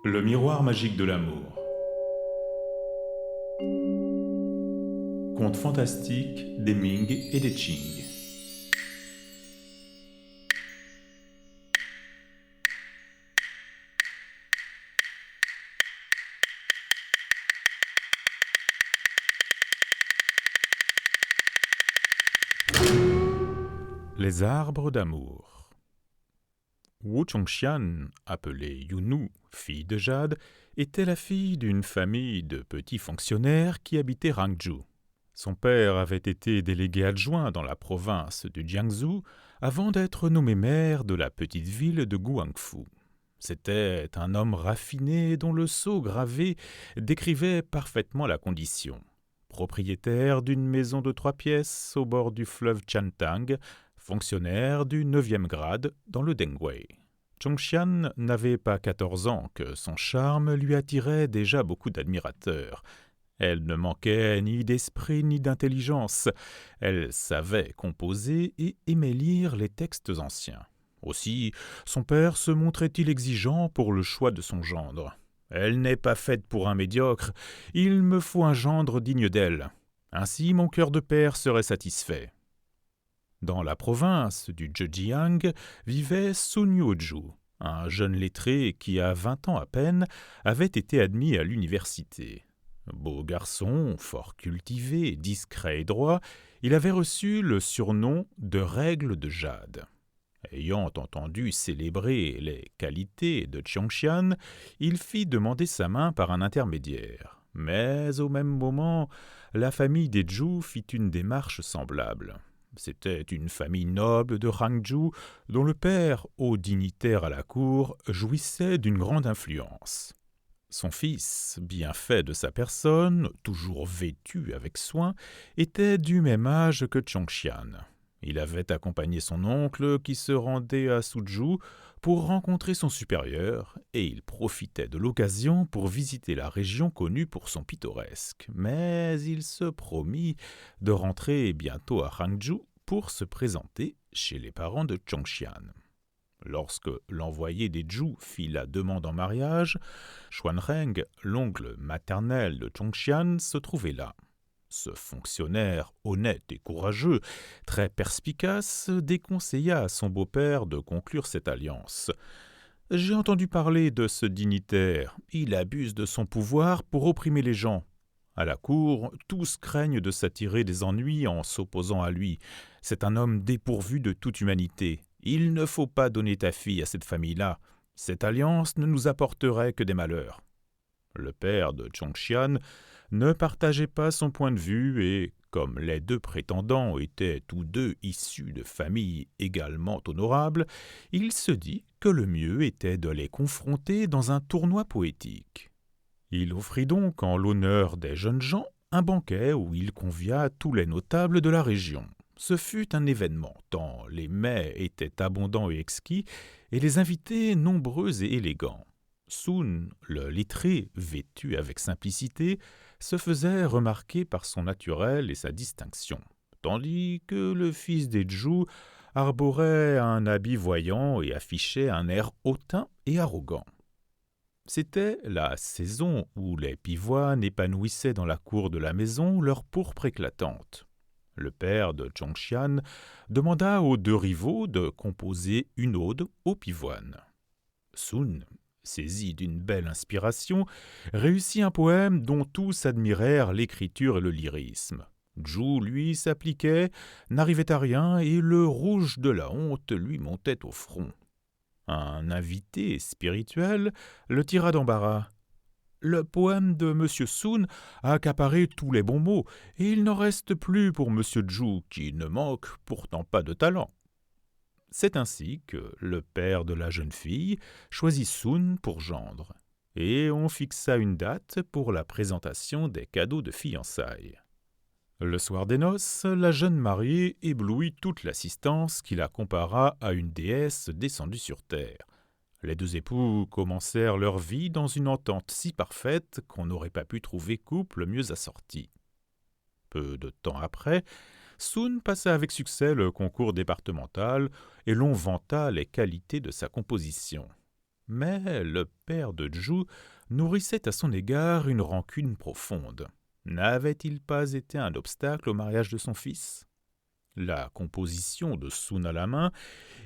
Le miroir magique de l'amour. Conte fantastique des Ming et des Qing. Les arbres d'amour. Wu Chongxian, appelée Yunu, fille de Jade, était la fille d'une famille de petits fonctionnaires qui habitaient Rangzhou. Son père avait été délégué adjoint dans la province du Jiangsu avant d'être nommé maire de la petite ville de Guangfu. C'était un homme raffiné dont le sceau gravé décrivait parfaitement la condition. Propriétaire d'une maison de 3 pièces au bord du fleuve Chantang, fonctionnaire du 9e grade dans le Dengwei. Chongxian n'avait pas 14 ans que son charme lui attirait déjà beaucoup d'admirateurs. Elle ne manquait ni d'esprit ni d'intelligence. Elle savait composer et aimait lire les textes anciens. Aussi, son père se montrait-il exigeant pour le choix de son gendre. « Elle n'est pas faite pour un médiocre, il me faut un gendre digne d'elle. Ainsi mon cœur de père serait satisfait. » Dans la province du Zhejiang vivait Sun Yuozhu, un jeune lettré qui, à 20 ans à peine, avait été admis à l'université. Beau garçon, fort cultivé, discret et droit, il avait reçu le surnom de Règle de Jade. Ayant entendu célébrer les qualités de Chongxian, il fit demander sa main par un intermédiaire. Mais au même moment, la famille des Zhu fit une démarche semblable. C'était une famille noble de Rangzhou dont le père, haut dignitaire à la cour, jouissait d'une grande influence. Son fils, bien fait de sa personne, toujours vêtu avec soin, était du même âge que Chongxian. Il avait accompagné son oncle qui se rendait à Suzhou pour rencontrer son supérieur et il profitait de l'occasion pour visiter la région connue pour son pittoresque. Mais il se promit de rentrer bientôt à Rangzhou pour se présenter chez les parents de Chongxian. Lorsque l'envoyé des Zhu fit la demande en mariage, Xuanreng, l'oncle maternel de Chongxian, se trouvait là. Ce fonctionnaire honnête et courageux, très perspicace, déconseilla à son beau-père de conclure cette alliance. « J'ai entendu parler de ce dignitaire. Il abuse de son pouvoir pour opprimer les gens. À la cour, tous craignent de s'attirer des ennuis en s'opposant à lui. C'est un homme dépourvu de toute humanité. Il ne faut pas donner ta fille à cette famille-là. Cette alliance ne nous apporterait que des malheurs. » Le père de Chongxian ne partageait pas son point de vue et, comme les 2 prétendants étaient tous 2 issus de familles également honorables, il se dit que le mieux était de les confronter dans un tournoi poétique. Il offrit donc en l'honneur des jeunes gens un banquet où il convia tous les notables de la région. Ce fut un événement, tant les mets étaient abondants et exquis, et les invités nombreux et élégants. Sun, le lettré, vêtu avec simplicité, se faisait remarquer par son naturel et sa distinction, tandis que le fils des Zhu arborait un habit voyant et affichait un air hautain et arrogant. C'était la saison où les pivoines épanouissaient dans la cour de la maison leur pourpre éclatante. Le père de Chongxian demanda aux 2 rivaux de composer une ode aux pivoines. Sun, saisi d'une belle inspiration, réussit un poème dont tous admirèrent l'écriture et le lyrisme. Zhu, lui, s'appliquait, n'arrivait à rien et le rouge de la honte lui montait au front. Un invité spirituel le tira d'embarras. « Le poème de M. Sun a accaparé tous les bons mots, et il n'en reste plus pour M. Zhu, qui ne manque pourtant pas de talent. » C'est ainsi que le père de la jeune fille choisit Sun pour gendre, et on fixa une date pour la présentation des cadeaux de fiançailles. Le soir des noces, la jeune mariée éblouit toute l'assistance qui la compara à une déesse descendue sur terre. Les 2 époux commencèrent leur vie dans une entente si parfaite qu'on n'aurait pas pu trouver couple mieux assorti. Peu de temps après, Sun passa avec succès le concours départemental et l'on vanta les qualités de sa composition. Mais le père de Zhu nourrissait à son égard une rancune profonde. N'avait-il pas été un obstacle au mariage de son fils? La composition de Sun à la main,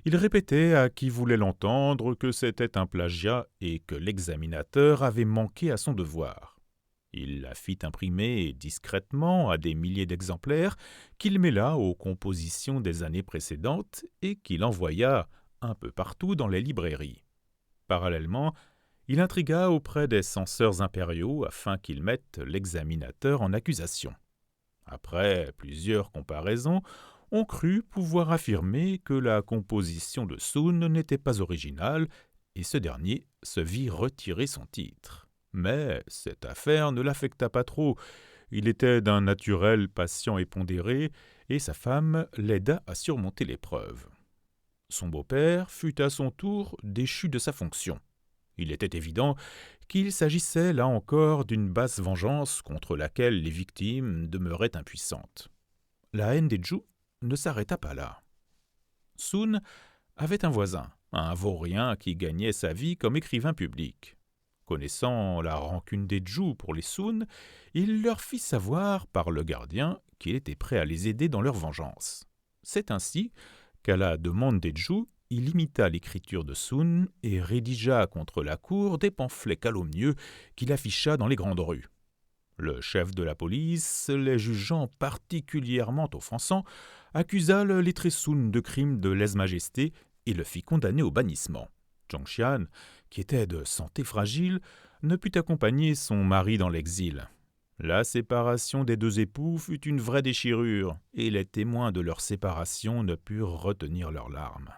il répétait à qui voulait l'entendre que c'était un plagiat et que l'examinateur avait manqué à son devoir. Il la fit imprimer discrètement à des milliers d'exemplaires qu'il mêla aux compositions des années précédentes et qu'il envoya un peu partout dans les librairies. Parallèlement, il intrigua auprès des censeurs impériaux afin qu'ils mettent l'examinateur en accusation. Après plusieurs comparaisons, on crut pouvoir affirmer que la composition de Sun n'était pas originale et ce dernier se vit retirer son titre. Mais cette affaire ne l'affecta pas trop. Il était d'un naturel patient et pondéré, et sa femme l'aida à surmonter l'épreuve. Son beau-père fut à son tour déchu de sa fonction. Il était évident qu'il s'agissait là encore d'une basse vengeance contre laquelle les victimes demeuraient impuissantes. La haine des Zhu ne s'arrêta pas là. Sun avait un voisin, un vaurien qui gagnait sa vie comme écrivain public. Connaissant la rancune des Zhu pour les Sun, il leur fit savoir par le gardien qu'il était prêt à les aider dans leur vengeance. C'est ainsi qu'à la demande des Zhu, il imita l'écriture de Sun et rédigea contre la cour des pamphlets calomnieux qu'il afficha dans les grandes rues. Le chef de la police, les jugeant particulièrement offensants, accusa le lettré Sun de crime de lèse-majesté et le fit condamner au bannissement. Zhongshan, qui était de santé fragile, ne put accompagner son mari dans l'exil. La séparation des deux époux fut une vraie déchirure, et les témoins de leur séparation ne purent retenir leurs larmes.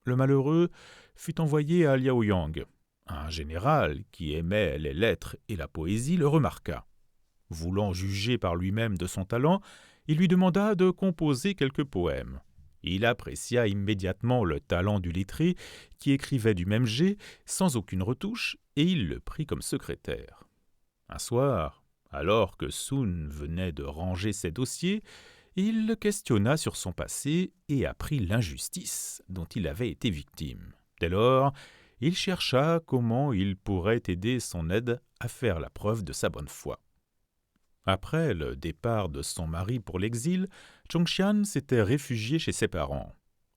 Le malheureux fut envoyé à Liaoyang. Un général qui aimait les lettres et la poésie le remarqua. Voulant juger par lui-même de son talent, il lui demanda de composer quelques poèmes. Il apprécia immédiatement le talent du lettré qui écrivait du même jet, sans aucune retouche, et il le prit comme secrétaire. Un soir, alors que Sun venait de ranger ses dossiers, il le questionna sur son passé et apprit l'injustice dont il avait été victime. Dès lors, il chercha comment il pourrait aider son aide à faire la preuve de sa bonne foi. Après le départ de son mari pour l'exil, Zhongshan s'était réfugié chez ses parents.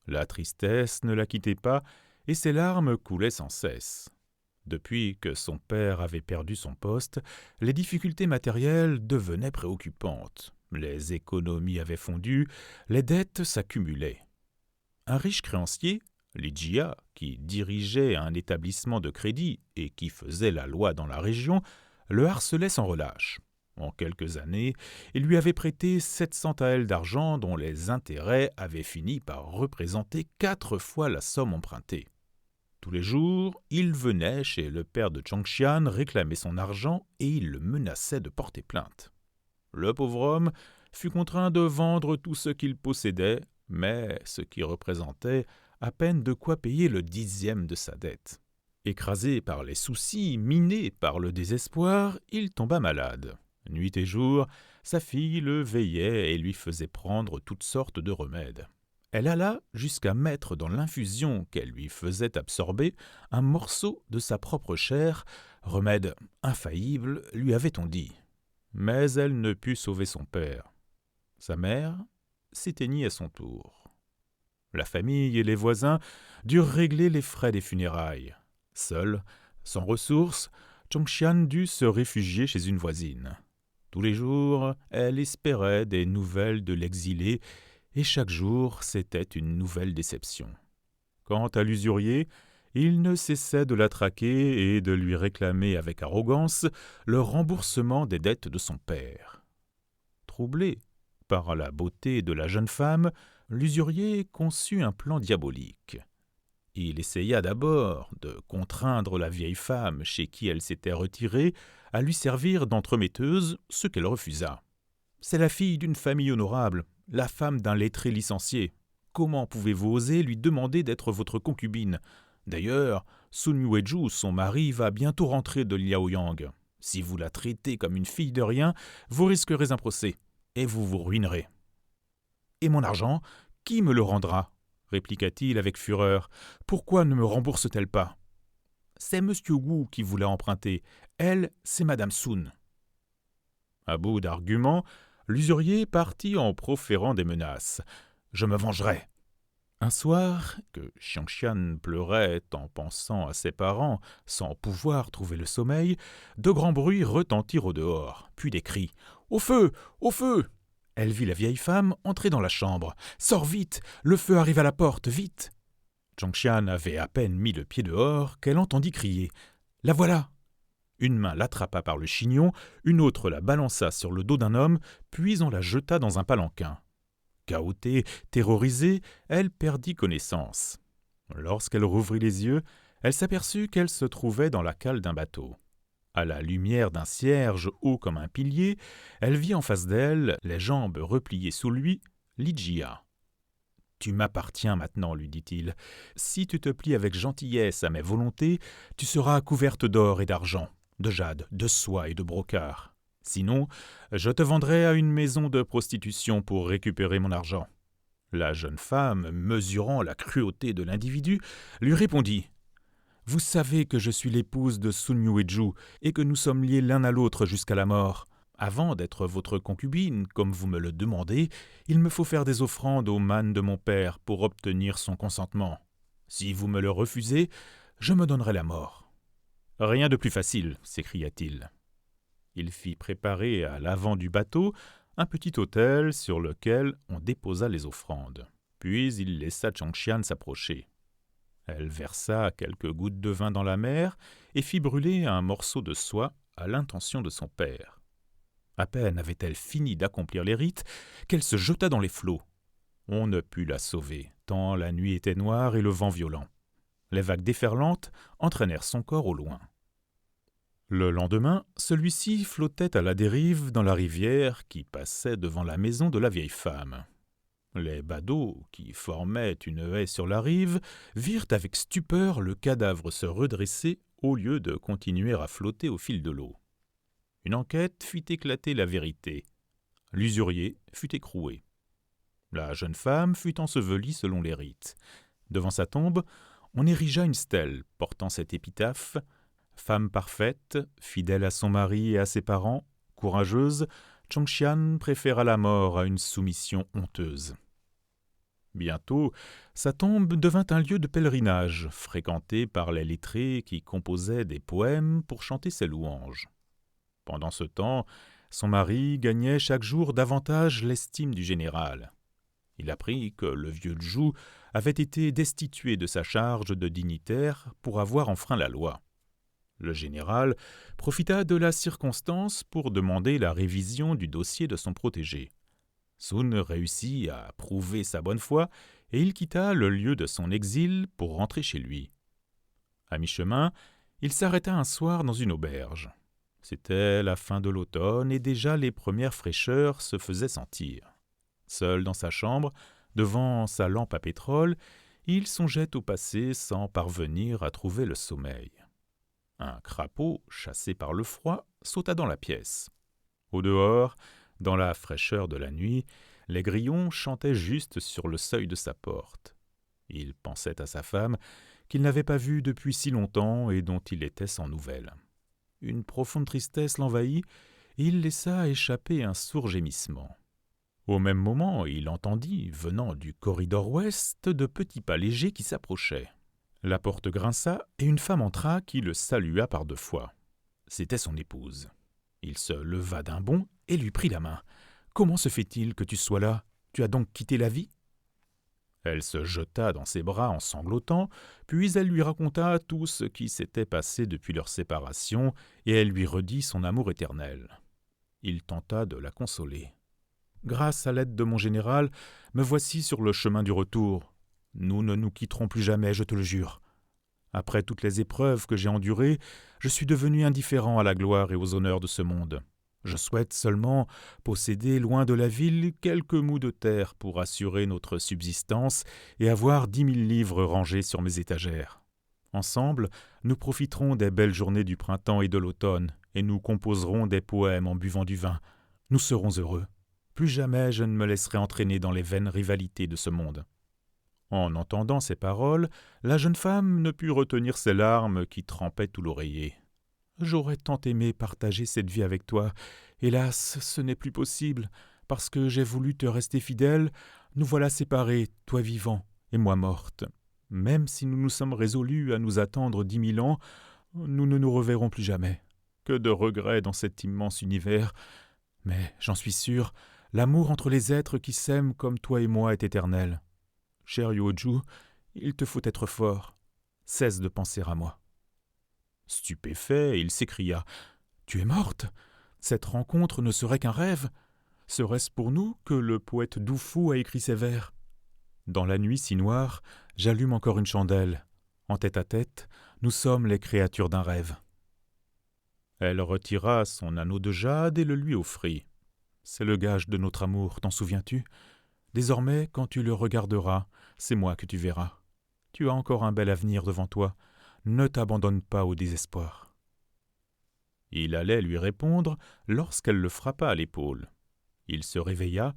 La tristesse ne la quittait pas et ses larmes coulaient sans cesse. Depuis que son père avait perdu son poste, les difficultés matérielles devenaient préoccupantes. Les économies avaient fondu, les dettes s'accumulaient. Un riche créancier, Li Jia, qui dirigeait un établissement de crédit et qui faisait la loi dans la région, le harcelait sans relâche. En quelques années, il lui avait prêté 700 taels d'argent dont les intérêts avaient fini par représenter 4 fois la somme empruntée. Tous les jours, il venait chez le père de Zhongshan réclamer son argent et il le menaçait de porter plainte. Le pauvre homme fut contraint de vendre tout ce qu'il possédait, mais ce qui représentait à peine de quoi payer le 10e de sa dette. Écrasé par les soucis, miné par le désespoir, il tomba malade. Nuit et jour, sa fille le veillait et lui faisait prendre toutes sortes de remèdes. Elle alla jusqu'à mettre dans l'infusion qu'elle lui faisait absorber un morceau de sa propre chair, remède infaillible, lui avait-on dit. Mais elle ne put sauver son père. Sa mère s'éteignit à son tour. La famille et les voisins durent régler les frais des funérailles. Seule, sans ressources, Zhongshan dut se réfugier chez une voisine. Tous les jours, elle espérait des nouvelles de l'exilé, et chaque jour, c'était une nouvelle déception. Quant à l'usurier, il ne cessait de la traquer et de lui réclamer avec arrogance le remboursement des dettes de son père. Troublé par la beauté de la jeune femme, l'usurier conçut un plan diabolique. Il essaya d'abord de contraindre la vieille femme chez qui elle s'était retirée à lui servir d'entremetteuse, ce qu'elle refusa. « C'est la fille d'une famille honorable, la femme d'un lettré licencié. Comment pouvez-vous oser lui demander d'être votre concubine? D'ailleurs, Sun Yuezhu, son mari, va bientôt rentrer de Liaoyang. Si vous la traitez comme une fille de rien, vous risquerez un procès, et vous vous ruinerez. »« Et mon argent, qui me le rendra ?» répliqua-t-il avec fureur. « Pourquoi ne me rembourse-t-elle pas ?» c'est Monsieur Wu qui vous l'a emprunté. Elle, c'est Madame Sun. » À bout d'arguments, l'usurier partit en proférant des menaces. « Je me vengerai. » Un soir, que Xiangxian pleurait en pensant à ses parents, sans pouvoir trouver le sommeil, de grands bruits retentirent au dehors, puis des cris. « Au feu! Au feu !» Elle vit la vieille femme entrer dans la chambre. « Sors vite! Le feu arrive à la porte, vite !» Xiangxian avait à peine mis le pied dehors qu'elle entendit crier. « La voilà !» Une main l'attrapa par le chignon, une autre la balança sur le dos d'un homme, puis on la jeta dans un palanquin. Cahottée, terrorisée, elle perdit connaissance. Lorsqu'elle rouvrit les yeux, elle s'aperçut qu'elle se trouvait dans la cale d'un bateau. À la lumière d'un cierge haut comme un pilier, elle vit en face d'elle, les jambes repliées sous lui, Ligia. « Tu m'appartiens maintenant, lui dit-il. Si tu te plies avec gentillesse à mes volontés, tu seras couverte d'or et d'argent, de jade, de soie et de brocart. Sinon, je te vendrai à une maison de prostitution pour récupérer mon argent. » La jeune femme, mesurant la cruauté de l'individu, lui répondit. « Vous savez que je suis l'épouse de Sun Yuezhu et que nous sommes liés l'un à l'autre jusqu'à la mort. Avant d'être votre concubine, comme vous me le demandez, il me faut faire des offrandes au man de mon père pour obtenir son consentement. Si vous me le refusez, je me donnerai la mort. »« Rien de plus facile, » s'écria-t-il. Il fit préparer à l'avant du bateau un petit autel sur lequel on déposa les offrandes. Puis il laissa Xiangxian s'approcher. Elle versa quelques gouttes de vin dans la mer et fit brûler un morceau de soie à l'intention de son père. À peine avait-elle fini d'accomplir les rites qu'elle se jeta dans les flots. On ne put la sauver, tant la nuit était noire et le vent violent. Les vagues déferlantes entraînèrent son corps au loin. Le lendemain, celui-ci flottait à la dérive dans la rivière qui passait devant la maison de la vieille femme. Les badauds, qui formaient une haie sur la rive, virent avec stupeur le cadavre se redresser au lieu de continuer à flotter au fil de l'eau. Une enquête fit éclater la vérité. L'usurier fut écroué. La jeune femme fut ensevelie selon les rites. Devant sa tombe, on érigea une stèle portant cette épitaphe. Femme parfaite, fidèle à son mari et à ses parents, courageuse, Xiangxian préféra la mort à une soumission honteuse. Bientôt, sa tombe devint un lieu de pèlerinage, fréquenté par les lettrés qui composaient des poèmes pour chanter ses louanges. Pendant ce temps, son mari gagnait chaque jour davantage l'estime du général. Il apprit que le vieux Zhu avait été destitué de sa charge de dignitaire pour avoir enfreint la loi. Le général profita de la circonstance pour demander la révision du dossier de son protégé. Sun réussit à prouver sa bonne foi et il quitta le lieu de son exil pour rentrer chez lui. À mi-chemin, il s'arrêta un soir dans une auberge. C'était la fin de l'automne et déjà les premières fraîcheurs se faisaient sentir. Seul dans sa chambre, devant sa lampe à pétrole, il songeait au passé sans parvenir à trouver le sommeil. Un crapaud, chassé par le froid, sauta dans la pièce. Au dehors, dans la fraîcheur de la nuit, les grillons chantaient juste sur le seuil de sa porte. Il pensait à sa femme, qu'il n'avait pas vue depuis si longtemps et dont il était sans nouvelles. Une profonde tristesse l'envahit et il laissa échapper un sourd gémissement. Au même moment, il entendit, venant du corridor ouest, de petits pas légers qui s'approchaient. La porte grinça et une femme entra qui le salua par 2 fois. C'était son épouse. Il se leva d'un bond et lui prit la main. « Comment se fait-il que tu sois là? Tu as donc quitté la vie ?» Elle se jeta dans ses bras en sanglotant, puis elle lui raconta tout ce qui s'était passé depuis leur séparation et elle lui redit son amour éternel. Il tenta de la consoler. « Grâce à l'aide de mon général, me voici sur le chemin du retour. Nous ne nous quitterons plus jamais, je te le jure. Après toutes les épreuves que j'ai endurées, je suis devenu indifférent à la gloire et aux honneurs de ce monde. Je souhaite seulement posséder loin de la ville quelques mouts de terre pour assurer notre subsistance et avoir 10 000 livres rangés sur mes étagères. Ensemble, nous profiterons des belles journées du printemps et de l'automne et nous composerons des poèmes en buvant du vin. Nous serons heureux. Plus jamais je ne me laisserai entraîner dans les vaines rivalités de ce monde. » En entendant ces paroles, la jeune femme ne put retenir ses larmes qui trempaient tout l'oreiller. « J'aurais tant aimé partager cette vie avec toi. Hélas, ce n'est plus possible. Parce que j'ai voulu te rester fidèle, nous voilà séparés, toi vivant et moi morte. Même si nous nous sommes résolus à nous attendre 10 000 ans, nous ne nous reverrons plus jamais. Que de regrets dans cet immense univers. Mais, j'en suis sûr, l'amour entre les êtres qui s'aiment comme toi et moi est éternel. Cher Yuoju, il te faut être fort. Cesse de penser à moi. » Stupéfait, il s'écria « Tu es morte? Cette rencontre ne serait qu'un rêve. Serait-ce pour nous que le poète Dufu a écrit ces vers? Dans la nuit si noire, j'allume encore une chandelle. En tête-à-tête, nous sommes les créatures d'un rêve. » Elle retira son anneau de jade et le lui offrit. « C'est le gage de notre amour, t'en souviens-tu? Désormais, quand tu le regarderas, c'est moi que tu verras. Tu as encore un bel avenir devant toi. Ne t'abandonne pas au désespoir. » Il allait lui répondre lorsqu'elle le frappa à l'épaule. Il se réveilla,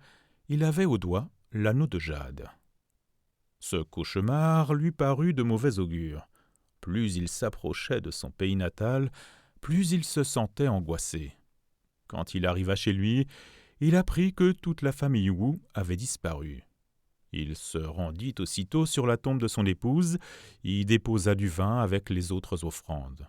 il avait au doigt l'anneau de jade. Ce cauchemar lui parut de mauvais augure. Plus il s'approchait de son pays natal, plus il se sentait angoissé. Quand il arriva chez lui, il apprit que toute la famille Wu avait disparu. Il se rendit aussitôt sur la tombe de son épouse, y déposa du vin avec les autres offrandes.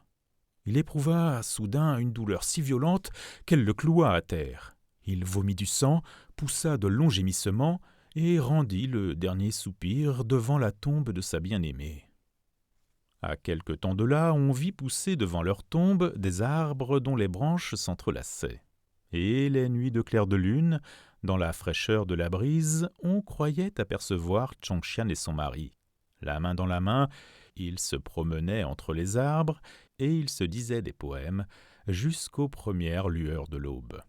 Il éprouva soudain une douleur si violente qu'elle le cloua à terre. Il vomit du sang, poussa de longs gémissements et rendit le dernier soupir devant la tombe de sa bien-aimée. À quelque temps de là, on vit pousser devant leur tombe des arbres dont les branches s'entrelaçaient. Et les nuits de clair de lune, dans la fraîcheur de la brise, on croyait apercevoir Chongxian et son mari. La main dans la main, ils se promenaient entre les arbres et ils se disaient des poèmes jusqu'aux premières lueurs de l'aube.